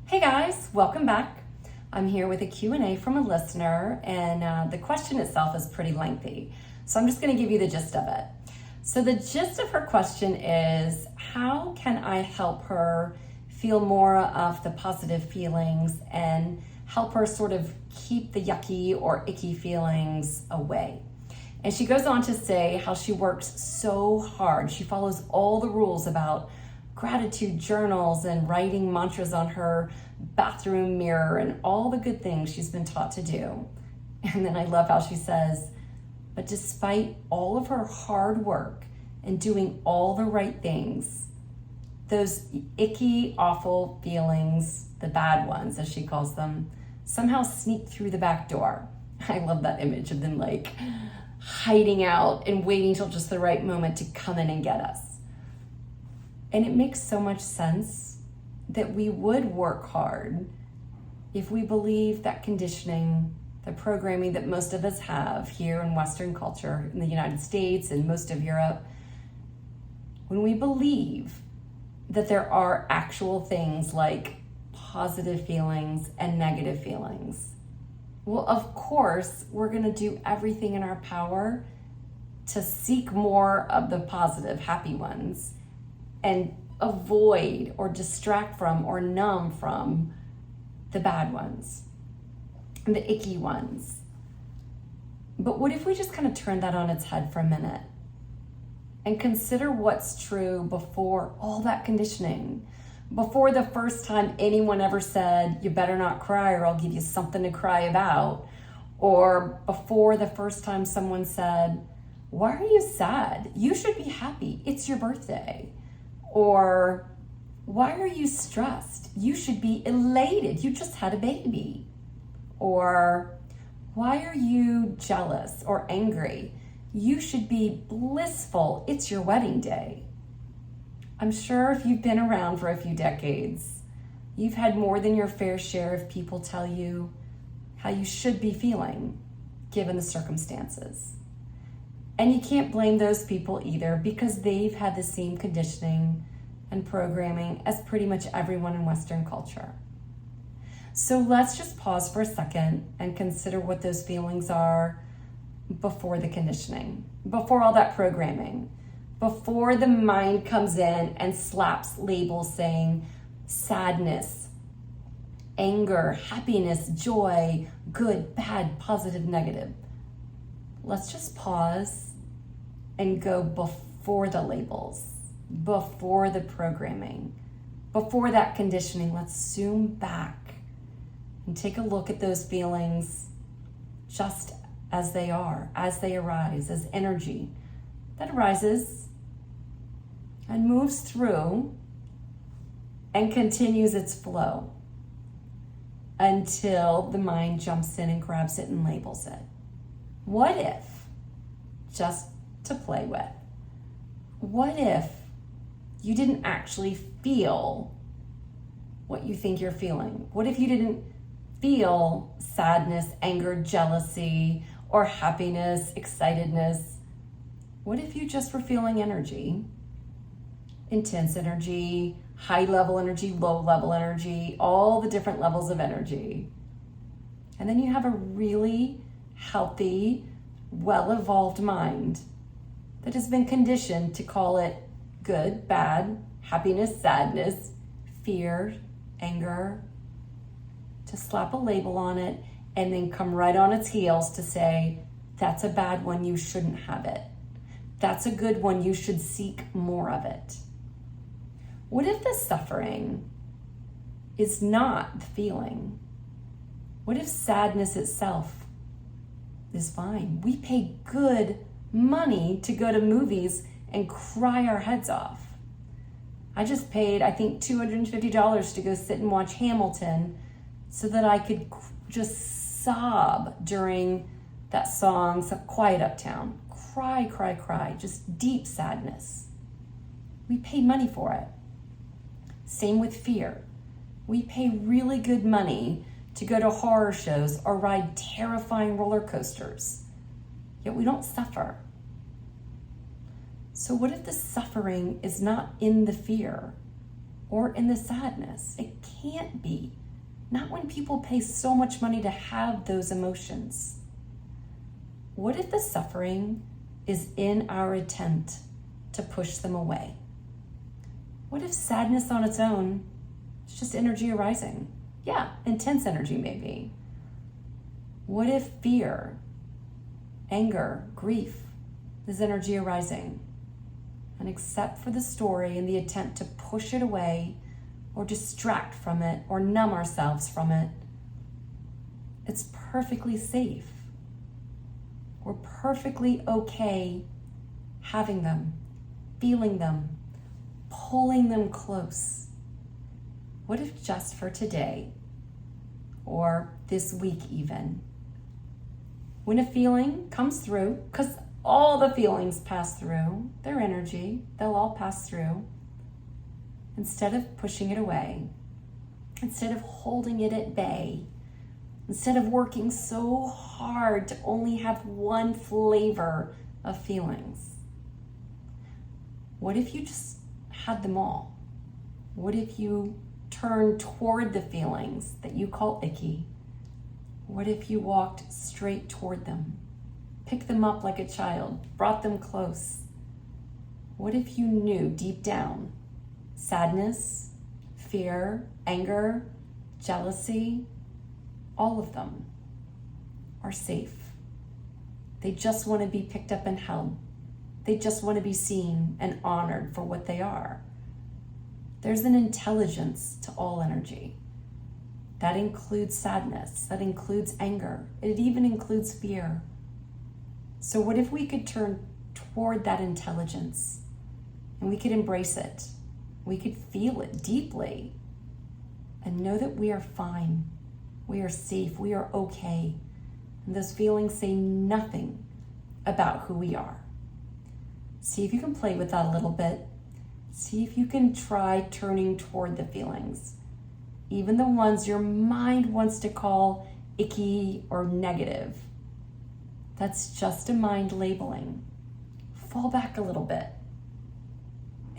Hey guys, welcome back. I'm here with a Q&A from a listener, and the question itself is pretty lengthy. So I'm just going to give you the gist of it. So the gist of her question is, how can I help her feel more of the positive feelings and help her sort of keep the yucky or icky feelings away? And she goes on to say how she works so hard. She follows all the rules about gratitude journals and writing mantras on her bathroom mirror and all the good things she's been taught to do. And then I love how she says, but despite all of her hard work and doing all the right things, those icky, awful feelings, the bad ones as she calls them, somehow sneak through the back door. I love that image of them like hiding out and waiting till just the right moment to come in and get us. And it makes so much sense that we would work hard if we believe that conditioning, the programming that most of us have here in Western culture, in the United States and most of Europe, when we believe that there are actual things like positive feelings and negative feelings. Well, of course, we're going to do everything in our power to seek more of the positive, happy ones and avoid or distract from or numb from the bad ones and the icky ones. But what if we just kind of turn that on its head for a minute and consider what's true before all that conditioning, before the first time anyone ever said, you better not cry or I'll give you something to cry about, or before the first time someone said, why are you sad? You should be happy. It's your birthday. Or, why are you stressed? You should be elated. You just had a baby. Or, why are you jealous or angry? You should be blissful. It's your wedding day. I'm sure if you've been around for a few decades, you've had more than your fair share of people tell you how you should be feeling given the circumstances. And you can't blame those people either because they've had the same conditioning and programming as pretty much everyone in Western culture. So let's just pause for a second and consider what those feelings are before the conditioning, before all that programming, before the mind comes in and slaps labels saying sadness, anger, happiness, joy, good, bad, positive, negative. Let's just pause and go before the labels, before the programming, before that conditioning. Let's zoom back and take a look at those feelings just as they are, as they arise, as energy that arises and moves through and continues its flow until the mind jumps in and grabs it and labels it. What if, just to play with, what if you didn't actually feel what you think you're feeling? What if you didn't feel sadness, anger, jealousy, or happiness, excitedness? What if you just were feeling energy, intense energy, high level energy, low level energy, all the different levels of energy? And then you have a really healthy, well-evolved mind that has been conditioned to call it good, bad, happiness, sadness, fear, anger, to slap a label on it and then come right on its heels to say, that's a bad one, you shouldn't have it. That's a good one, you should seek more of it. What if the suffering is not the feeling? What if sadness itself is fine? We pay good money to go to movies and cry our heads off. I just paid, I think, $250 to go sit and watch Hamilton so that I could just sob during that song, Quiet Uptown. Cry, cry, cry, just deep sadness. We pay money for it. Same with fear. We pay really good money to go to horror shows or ride terrifying roller coasters, yet we don't suffer. So what if the suffering is not in the fear or in the sadness? It can't be. Not when people pay so much money to have those emotions. What if the suffering is in our attempt to push them away? What if sadness on its own is just energy arising? Yeah, intense energy maybe. What if fear, anger, grief is energy arising? And except for the story and the attempt to push it away or distract from it or numb ourselves from it, it's perfectly safe. We're perfectly okay having them, feeling them, pulling them close. What if just for today, or this week even, when a feeling comes through, because all the feelings pass through, they're energy, they'll all pass through, instead of pushing it away, instead of holding it at bay, instead of working so hard to only have one flavor of feelings, what if you just had them all? What if you turned toward the feelings that you call icky? What if you walked straight toward them, picked them up like a child, brought them close? What if you knew deep down sadness, fear, anger, jealousy, all of them are safe. They just want to be picked up and held. They just want to be seen and honored for what they are. There's an intelligence to all energy. That includes sadness, that includes anger, it even includes fear. So what if we could turn toward that intelligence and we could embrace it? We could feel it deeply and know that we are fine, we are safe, we are okay. And those feelings say nothing about who we are. See if you can play with that a little bit. See if you can try turning toward the feelings, even the ones your mind wants to call icky or negative. That's just a mind labeling. Fall back a little bit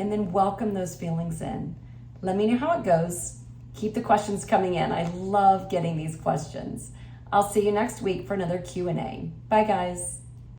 and then welcome those feelings in. Let me know how it goes. Keep the questions coming in. I love getting these questions. I'll see you next week for another Q&A. Bye, guys.